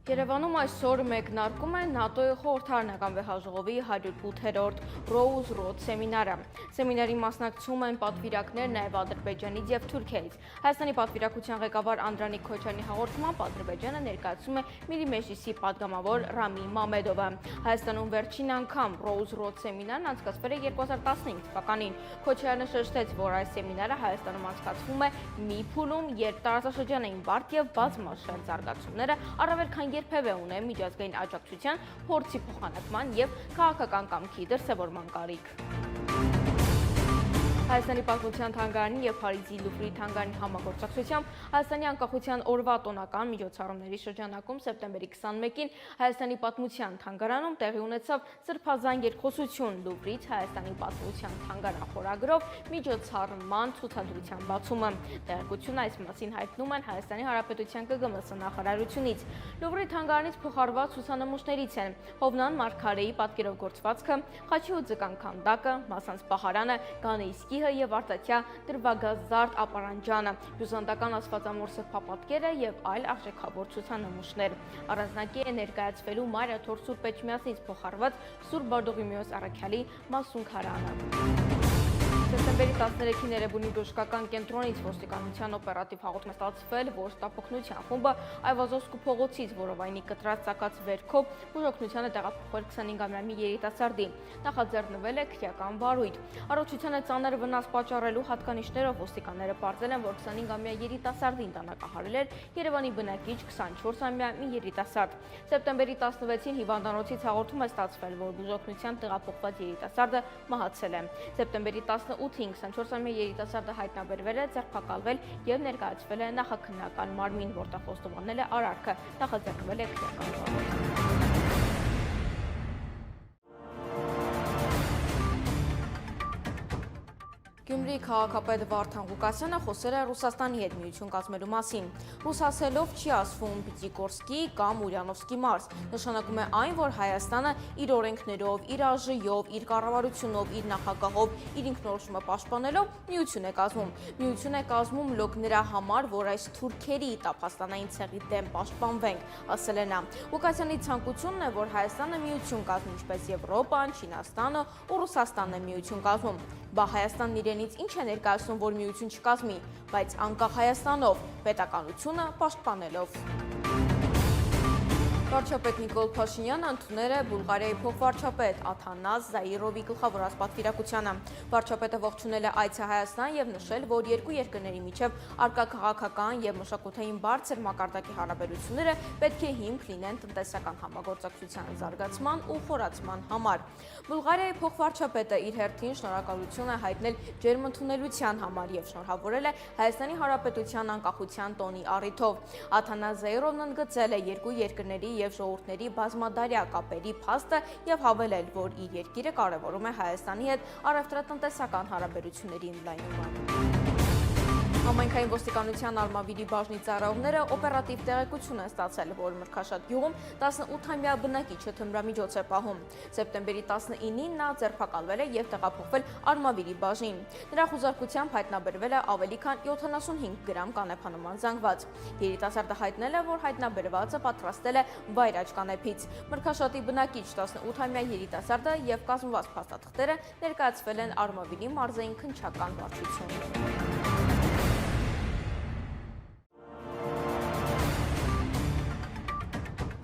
Երևանում այսօր մեկնարկում է ՆԱՏՕ-ի խորհրդարանական վեհաժողովի 108-րդ Rose Road սեմինարը։ Սեմինարի մասնակցում են պատվիրակներ նաև Ադրբեջանից և Թուրքիայից։ Հայաստանի պատվիրակության ղեկավար Անդրանիկ Քոչարյանի հաղորդմամբ Ադրբեջանը ներկայացում է Միրի Մեջլիսի պատգամավոր Ռամի Մամեդովը։ Հայաստանում վերջին անգամ Rose Road սեմինարն անցկացվել է 2015 թվականին։ Քոչարյանը շեշտեց, որ այս սեմինարը Հայաստանում անցկացվում է մի փուլում, երբ տարածաշրջանային բարդ և բազմաշերտ զարգացումները առավել քան երբևէ ունեն միջազգային աջակցության, փորձի փոխանակման և քաղաքական կամքի դրսևորման կարիք։ Հայաստանի պատմության թանգարանի և Փարիզի Լուվրի թանգարանի համագործակցությամբ Հայաստանի անկախության օրվա տոնական միջոցառումների շրջանակում սեպտեմբերի 21-ին Հայաստանի պատմության թանգարանում տեղի ունեցավ սրբազան երկխոսություն Լուվրից Հայաստանի պատմության թանգարան խորագրով միջոցառման ցուցադրության բացումը։ Տեղեկություն այս մասին հայտնում են Հայաստանի Հանրապետության ԿԳՄՍ նախարարությունից։ Լուվրի թանգարանից փոխարված ցուցանմուշներից են Հովնան Մարգարեի պատկերով գործվածքը, Խաչի ու ձկան քանդակը, Մասանց պահարանը, Գանեիսկի և Արտաքյա դրվագազարդ ապարանջանը, հյուզանդական աստվածամոր սրբապատկերը և այլ արժեքավոր ցուցանմուշներ։ Առանձնակի է ներկայացվելու Մարիա Թոր Սուրբ Էջմիածնից փոխարված Սուրբ Բարդուղիմեոս առաքյալի մասունքարանը։ Սեպտեմբերի 13-ին Էրեբունի բժշկական կենտրոնից ոստիկանության օպերատիվ հաղորդում է ստացվել, որ շտապօգնության խումբը Այվազովսկու փողոցից որովայնի կտրած ծակած վերքով բուժօգնությանը տեղափոխել 25-ամյա մի երիտասարդի։ Նախաձեռնվել է քրեական վարույթ։ Առողջությանը ծանր վնաս պատճառելու հատկանիշներով ոստիկանները պարզել են, որ 25-ամյա երիտասարդին տանակահարել էր Երևանի բնակիչ 24-ամյա մի երիտասարդ։ Սեպտեմբերի 16-ին հիվանդանոցից հաղորդում է ստացվել, որ բուժօգնության տեղափոխված երիտասարդը մահացել է։ Սեպտեմբերի 18-ին 24-ամյա երիտասարդը հայտնաբերվել է, ձերբակալվել և ներկայացվել է նախաքննական մարմին, որտեղ խոստովանել է արարքը, նախաձեռնվել է քրեական վարույթ։ Գյումրիի քաղաքապետ Վարդան Ղուկասյանը խոսել է Ռուսաստանի հետ միություն կազմելու մասին։ Ռուսասելով չի ասվում Պիտիգորսկի կամ Ուլյանովսկի մարզ։ Նշանակում է այն, որ Հայաստանը իր օրենքներով, իր արժեով, իր կառավարությունով, իր նախագահով, իր ինքնորոշումը պաշտպանելով միություն է կազմում։ Միություն է կազմում լոկ նրա համար, որ այս թուրքերի տափաստանային ցեղի դեմ պաշտպանվենք, ասել է նա։ Ղուկասյանի ցանկությունն է, որ Հայաստանը միություն կազմի, ինչպես Եվրոպան, Չինաստանը ու Ռուսաստանն է միություն կազմում։ Բա Հայաստանն իրենից ինչ է ներկայացնում, որ միություն չկազմի, բայց անկախ Հայաստանով, պետականությունը պաշտպանելով։ Վարչապետ Նիկոլ Փաշինյանը ընդունել է Բուլղարիայի փոխվարչապետ Աթանաս Զայիրովի գլխավորած պատվիրակությանը։ Վարչապետը ողջունել է այցը Հայաստան և նշել, որ երկու երկրների միջև առկա քաղաքական և մշակութային բարձր մակարդակի հարաբերությունները պետք է հիմք լինեն տնտեսական համագործակցության զարգացման ու խորացման համար։ Բուլղարիայի փոխվարչապետը իր հերթին շնորհակալություն է հայտնել ջերմընդունելության համար և շնորհավորել է Հայաստանի Հանրապետության անկախության տոնի առիթով։ Աթանաս Զայիրովն ընդգծել է երկու երկրների և ժողովուրդների բազմադարյա կապերի փաստը և հավելել, որ իր երկիրը կարևորում է Հայաստանի հետ առևտրատնտեսական հարաբերությունների ընդլայնումը։ Համայնքային ոստիկանության Արմավիրի բաժնի ծառայողները օպերատիվ տեղեկություն են ստացել, որ Մրգաշատ գյուղում 18-ամյա բնակիչը թմրամիջոց է պահում։ Սեպտեմբերի 19-ին նա ձերբակալվել է և տեղափոխվել Արմավիրի բաժին։ Նրա խուզարկությամբ հայտնաբերվել է ավելի քան 75 գրամ կանեփանման զանգված։ Երիտասարդը հայտնել է, որ հայտնաբերվածը պատրաստել է վայրաճ կանեփից։ Մրգաշատի բնակիչ 18-ամյա երիտասարդը և կազմված փաստաթղթերը ներկայացվել են Արմավիրի մարզային քննչական վարչություն։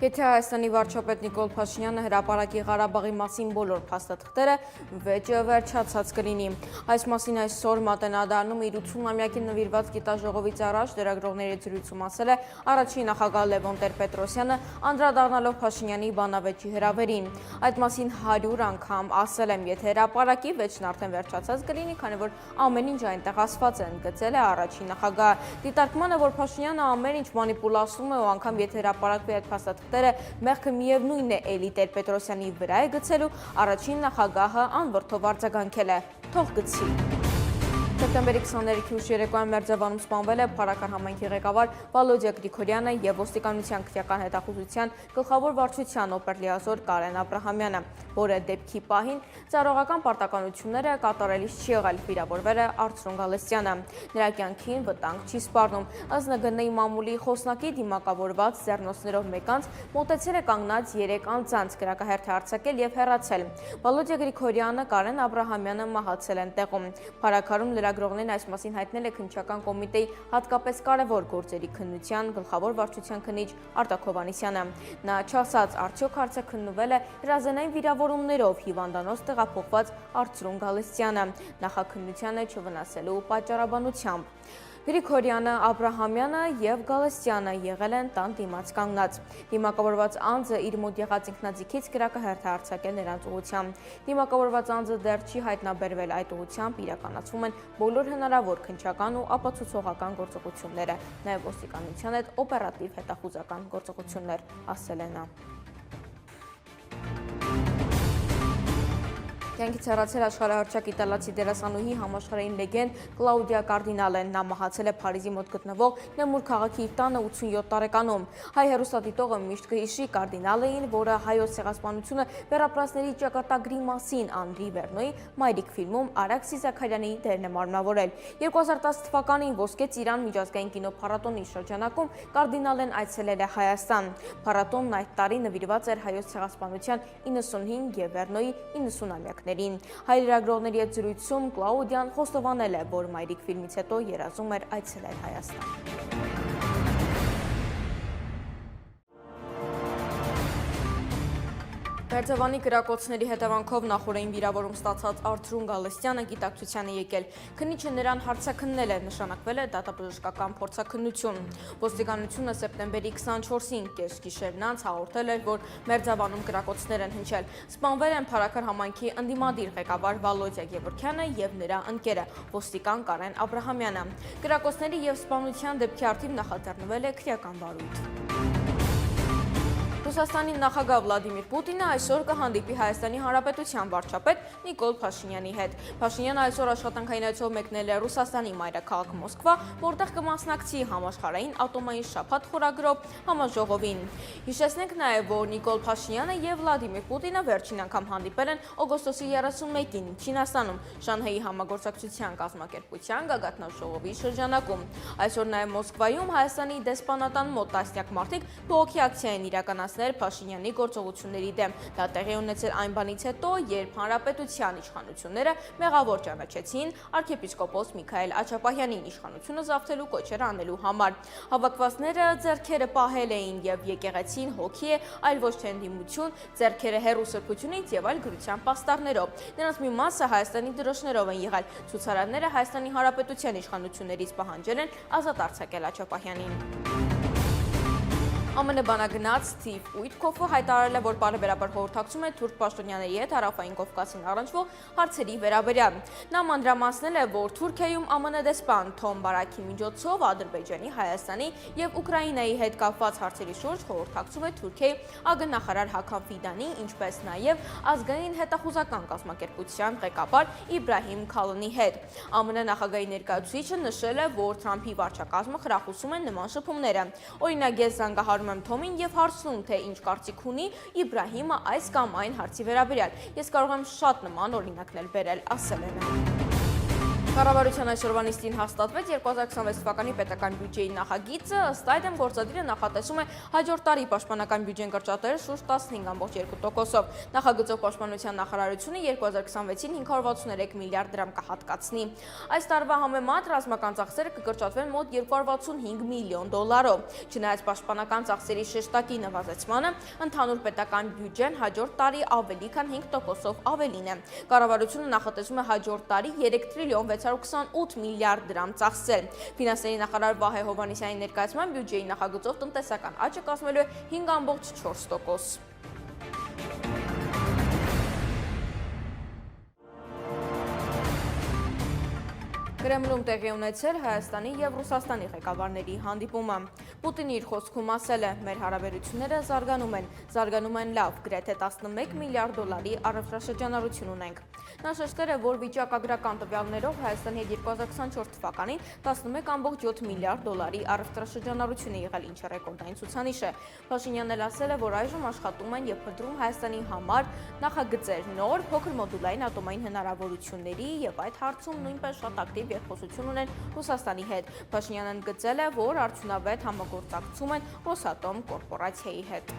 Եթե Հայաստանի վարչապետ Նիկոլ Փաշինյանը հրապարակի Ղարաբաղի մասին բոլոր փաստաթղթերը, վեճը վերջացած կլինի։ Այս մասին այսօր Մատենադարանում իր 80-ամյակին նվիրված գիտաժողովից առաջ լրագրողների զրույցում ասել է առաջին նախագահ Լևոն Տեր-Պետրոսյանը, անդրադառնալով Փաշինյանի բանավեճի հրավերին։ Այդ մասին 100 անգամ ասել եմ, եթե հրապարակի վեճն արդեն վերջացած կլինի, քանի որ ամեն ինչ այնտեղ ասված է, ընդգծել է առաջին նախագահը։ Դիտարկմանը, որ Փաշինյանը ամեն ինչ մանիպուլացնում է ու անգամ եթե հրապարակվի այդ փաստաթղթերը մեղքը միևնույն է Էլի Տեր-Պետրոսյանի վրա է գցելու, առաջին նախագահը անվրդով արձագանքել է՝ թող գցի։ Սեպտեմբերի 23-ի ուշ երեկոյան Մերձևանում սպանվել է Փարաքար համայնքի ղեկավար Վալոդիա Գրիգորյանը եւ ոստիկանության քրեական հետախուզության գլխավոր վարչության օպերլիազոր Կարեն Աբրահամյանը, որը դեպքի պահին ծառայողական պարտականությունները կատարելիս չի եղել, վիրավորվել է Արծրուն Գալստյանը։ Նրա կյանքին վտանգ չի սպառնում։ Ըստ ՆԳՆ-ի մամուլի խոսնակի դիմակավորված ձեռնոցներով մեկ անձ մոտեցել է կանգնած 3 անձանց, կրակահերթ է արձակել եւ հեռացել։ Վալոդիա Գրիգորյանը, Կարեն Աբրահամյանը մահացել են տեղում։ Փարաքարում լրագրողներին այս մասին հայտնել է քննչական կոմիտեի հատկապես կարևոր գործերի քննության գլխավոր վարչության քննիչ Արտակ Հովհաննիսյանը։ Նա չասաց, արդյոք հարցը քննվել է հրազենային վիրավորումներով հիվանդանոց տեղափոխված Արծրուն Գալստյանը, նախաքննությանը չվնասելու պատճառաբանությամբ։ Գրիգորյանը, Աբրահամյանը եւ Գալստյանը եղել են տան դիմաց կանգնած։ Դիմակավորված անձը իր մոտ եղած ինքնաձիգից կրակահերթ է արձակել նրանց ուղղությամբ։ Դիմակավորված անձը դեռ չի հայտնաբերվել, այդ ուղղությամբ իրականացվում են բոլոր հնարավոր քննչական ու ապացուցողական գործողությունները, նաեւ ոստիկանության հետ օպերատիվ հետախուզական գործողություններ, ասել է նա։ Կյանքից հեռացել աշխարհահռչակ իտալացի դերասանուհի համաշխարհային լեգենդ Կլաուդիա Կարդինալեն։ Նա մահացել է Փարիզի մոտ գտնվող Նեմուր քաղաքի իր տանը 87 տարեկանում։ Հայ հեռուստադիտողը միշտ կհիշի Կարդինալեին, որը հայոց ցեղասպանությունը վերապրածների ճակատագրի մասին Անդրի Վերնոյի Մայրիկ ֆիլմում Արաքսի Զաքարյանի դերն է մարմնավորել։ 2010 թվականին Ոսկե ծիրան միջազգային կինոփառատոնի շրջանակում Կարդինալեն այցելել է Հայաստան։ Փառատոնն այդ տարի նվիրված էր հայոց ցեղասպանության 95 եւ Վերնոյի 90-ամյակներին։ Հայ լրագրողների հետ զրույցում Կլաուդիան խոստովանել է, որ Մայրիկ ֆիլմից հետո երազում էր այցելել Հայաստան։ Մերձևանի կրակոցների հետևանքով նախօրեին վիրավորում ստացած Արծրուն Գալստյանը գիտակցության է եկել։ Քննիչը նրան հարցաքննել է, նշանակվել է դատաբժշկական փորձաքննություն։ Ոստիկանությունը սեպտեմբերի 24-ին կեսգիշերն անց հաղորդել էր, որ Մերձևանում կրակոցներ են հնչել։ Սպանվել են Փարաքար համայնքի ընդդիմադիր ղեկավար Վալոդիա Գրիգորյանը եւ նրա ընկերը, ոստիկան Կարեն Աբրահամյանը։ Կրակոցների եւ սպանության դեպքի առթիվ նախաձեռնվել է քրեական վարույթ։ Ռուսաստանի նախագահ Վլադիմիր Պուտինը այսօր կհանդիպի Հայաստանի Հանրապետության վարչապետ Նիկոլ Փաշինյանի հետ։ Փաշինյանը այսօր աշխատանքային այցով մեկնել է Ռուսաստանի մայրաքաղաք Մոսկվա, որտեղ կմասնակցի համաշխարհային ատոմային շաբաթ խորագրով համաժողովին։ Հիշեցնենք նաև, որ Նիկոլ Փաշինյանը եւ Վլադիմիր Պուտինը վերջին անգամ հանդիպել են օգոստոսի 31-ին Չինաստանում Շանհայի համագործակցության կազմակերպության գագաթնաժողովի շրջանակում։ Այսօր նաև Մոսկվայում Հայաստանի դեսպանատան մոտ տասնյակ մարդիկ բողոքի ակցիա են իրականացնել Փաշինյանի գործողությունների դեմ։ Դա տեղի ունեցել այն բանից հետո, երբ հանրապետության իշխանությունները մեղավոր ճանաչեցին arczepiskopos Միքայել Աչապահյանին իշխանությունը զավթելու կոչեր անելու համար։ Հավաքվածները ձեռքերը պահել էին եւ եկեղեցին հոգի է, այլ ոչ թե ընդդիմություն, ձեռքերը հեռու սրբությունից եւ այլ գրության պաստառներով։ Նրանց մի մասը Հայաստանի դրոշներով են եղել։ Ցուցարարները Հայաստանի Հանրապետության իշխանություններից պահանջել են ազատ արձակել Աչապահյանին։ ԱՄՆ բանագնաց Սթիվ Ուիթքոֆը հայտարարել է, որ բարեբերաբար խորհրդակցում է թուրք պաշտոնյաների հետ Հարավային Կովկասին առնչվող հարցերի վերաբերյալ։ Նա մանրամասնել է, որ Թուրքիայում ԱՄՆ դեսպան Թոմ Բարաքի միջոցով Ադրբեջանի, Հայաստանի եւ Ուկրաինայի հետ կապված հարցերի շուրջ խորհրդակցում է Թուրքիայի ԱԳ-նախարար Հական Ֆիդանի, ինչպես նաեւ ազգային հետախուզական կազմակերպության ղեկավար Իբրահիմ Քալոնի հետ։ ԱՄՆ նախագահի ներկայացուցիչը նշել է, որ Թրամփի վարչակազմը խրախուսում է նման շփումները։ Օրինակ, ես զանգահարում եմ Թոմին եւ հարցնում, թե ինչ կարծիք ունի Իբրահիմը այս կամ այն հարցի վերաբերյալ։ Ես կարող եմ շատ նման օրինակներ բերել, ասել է նա։ Կառավարության այսօրվա նիստին հաստատվեց 2026 թվականի պետական բյուջեի նախագիծը, ըստ այդմ գործադիրը նախատեսում է հաջորդ տարի պաշտպանական բյուջեն կրճատել շուրջ 15.2%-ով։ Նախագծով պաշտպանության նախարարությունը 2026-ին 563 միլիարդ դրամ կհատկացնի։ Այս տարվա համեմատ ռազմական ծախսերը կկրճատվեն մոտ 265 միլիոն դոլարով։ Չնայած պաշտպանական ծախսերի շեշտակի նվազեցմանը, ընդհանուր պետական բյուջեն հաջորդ տարի ավելի քան 5%-ով ավելին է։ Կառավարությունը նախատեսում է հաջորդ տարի 3 տրիլիոն 628 միլիարդ դրամ ծախսել։ Ֆինանսների նախարար Վահե Հովհաննիսյանի ներկայացման բյուջեի նախագծով տնտեսական աճը կազմելու է 5.4%։ Կրեմլում տեղի ունեցել Հայաստանի և Ռուսաստանի ղեկավարների հանդիպումը։ Պուտինը իր խոսքում ասել է, մեր հարաբերությունները զարգանում են լավ, գրեթե 11 միլիարդ դոլարի առևտրաշրջանառություն ունենք։ Նա շեշտել է, որ վիճակագրական տվյալներով Հայաստանի հետ 2024 թվականին 11,7 միլիարդ դոլարի առևտրաշրջանառություն է եղել, ինչը ռեկորդային ցուցանիշ է։ Փաշինյանն էլ ասել է, որ այժմ աշխատում են և փնտրում Հայաստանի համար նախագծեր նոր, փոքր մոդուլային ատոմային հնարավորությունների և այդ հարցում նույնպես շատ ակտիվ երկխոսություն ունեն Ռուսաստանի հետ։ Փաշինյանն ընդգծել է, որ արդյունավետ համագործակցում են Ռոսատոմ կորպորացիայի հետ։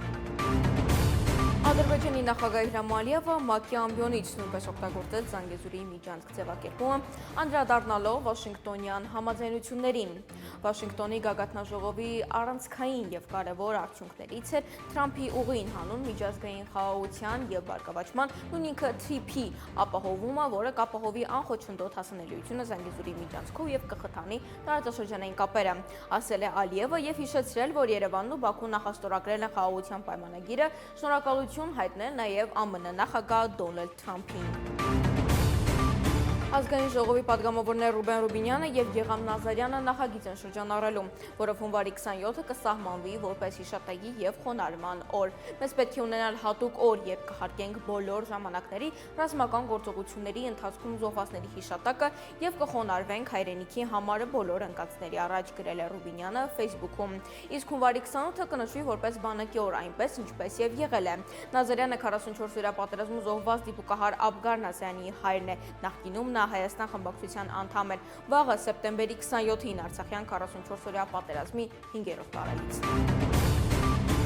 Ադրբեջանի նախագահ Իլհամ Ալիևը ՄԱԿ-ի ամբիոնից նույնպես օգտագործեց Զանգեզուրի միջանցք ձևակերպումը, անդրադառնալով Վաշինգտոնյան համաձայնություններին։ Վաշինգտոնի գագաթնաժողովի առանցքային և կարևոր արդյունքներից էր Թրամփի ուղին հանուն միջազգային խաղաղության և բարգավաճման, նույն ինքը TP ապահովումը, որը կապահովի անխոչնդոտ հասանելիությունը Զանգեզուրի միջանցքով և կխթանի տարածաշրջանային կապերը, ասել է Ալիևը և հիշեցրել, որ Երևանն ու Բաքուն նախաստորագրել են խաղաղության պայմանագիրը, շնորհակալություն հայտնել նաև ԱՄՆ նախագահ Դոնալդ Թրամփին։ Ազգային ժողովի падգամավորներ Ռուբեն Ռուբինյանը և Գեգամ Նազարյանը նախագիծ են շրջանառելու, որը հունվարի 27-ը կսահմանվի որպես հիշատակի և խոնարհման օր։ Մեզ պետք է ունենալ հատուկ օր, երբ կհարգենք բոլոր ժամանակների ռազմական գործողությունների ընթացքում զոհվածների հիշատակը և կխոնարհվենք հայրենիքի համար բոլոր ընկածների առաջ, գրել է Ռուբինյանը Facebook-ում։ Իսկ հունվարի 28-ը կնշվի որպես բանակի օր, այնպես ինչպես և եղել է։ Նազարյանը 44-օրյա պատերազմում զոհված դիպուկահար Աբգար Նազարյանի հայրն է, նախկինում նա Հայաստան խմբակցության անդամ էր։ Վաղը սեպտեմբերի 27-ին Արցախյան 44-օրյա պատերազմի 5-րդ տարելիցն է։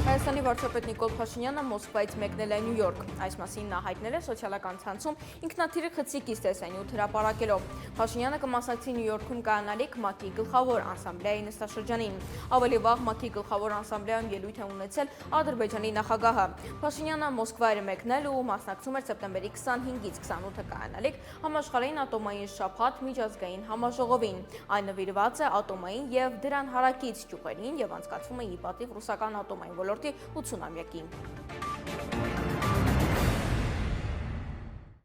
Հայաստանի վարչապետ Նիկոլ Փաշինյանը Մոսկվայից մեկնել է Նյու Յորք։ Այս մասին նա հայտնել է սոցիալական ցանցում ինքնաթիռի խցիկից տեսանյութ հրապարակելով։ Փաշինյանը կմասնակցի Նյու Յորքում կայանալիք ՄԱԿ-ի գլխավոր ասամբլեայի նստաշրջանին։ Ավելի վաղ ՄԱԿ-ի գլխավոր ասամբլեայում ելույթ է ունեցել Ադրբեջանի նախագահը։ Փաշինյանը Մոսկվա էր մեկնել ու մասնակցում էր սեպտեմբերի 25-ից 28-ը կայանալիք համաշխարհային ատոմային շաբաթ միջազգային համաժողովին։ Այն նվիրված է ատոմային և դրան հարակից ճյուղերին և անցկացվում է ի պատիվ ռուսական ատոմային ոլորտի 80-ամյակին։